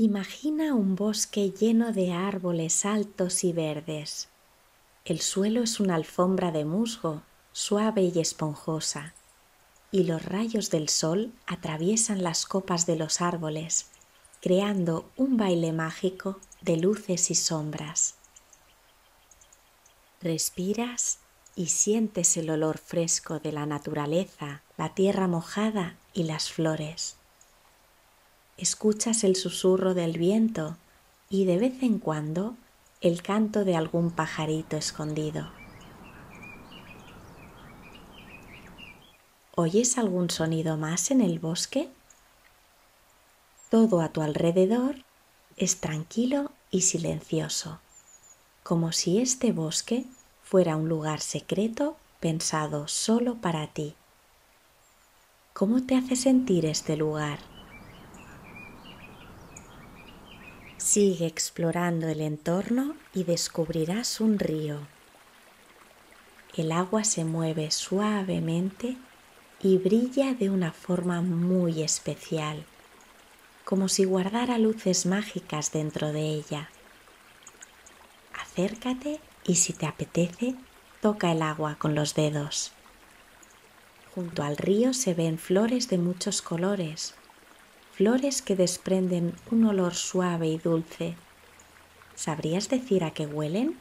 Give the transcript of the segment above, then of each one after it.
Imagina un bosque lleno de árboles altos y verdes. El suelo es una alfombra de musgo, suave y esponjosa, y los rayos del sol atraviesan las copas de los árboles, creando un baile mágico de luces y sombras. Respiras y sientes el olor fresco de la naturaleza, la tierra mojada y las flores. Escuchas el susurro del viento y de vez en cuando el canto de algún pajarito escondido. ¿Oyes algún sonido más en el bosque? Todo a tu alrededor es tranquilo y silencioso, como si este bosque fuera un lugar secreto pensado solo para ti. ¿Cómo te hace sentir este lugar? Sigue explorando el entorno y descubrirás un río. El agua se mueve suavemente y brilla de una forma muy especial, como si guardara luces mágicas dentro de ella. Acércate y si te apetece, toca el agua con los dedos. Junto al río se ven flores de muchos colores, flores que desprenden un olor suave y dulce. ¿Sabrías decir a qué huelen?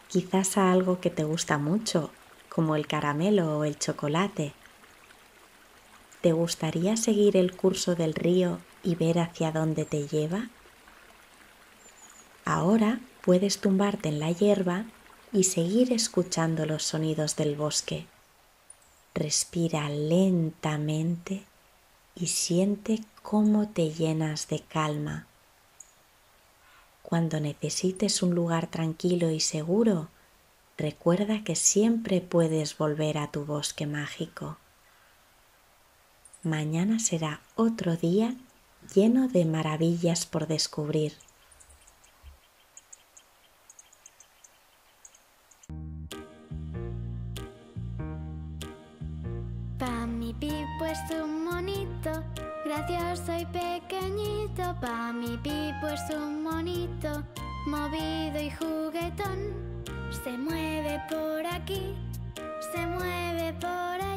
Quizás a algo que te gusta mucho, como el caramelo o el chocolate. ¿Te gustaría seguir el curso del río y ver hacia dónde te lleva? Ahora puedes tumbarte en la hierba y seguir escuchando los sonidos del bosque. Respira lentamente y siente cómo te llenas de calma. Cuando necesites un lugar tranquilo y seguro, recuerda que siempre puedes volver a tu bosque mágico. Mañana será otro día lleno de maravillas por descubrir. Pa' mi Pipo es un monito, gracioso y pequeñito. Pa' mi Pipo es un monito, movido y juguetón. Se mueve por aquí, se mueve por allá.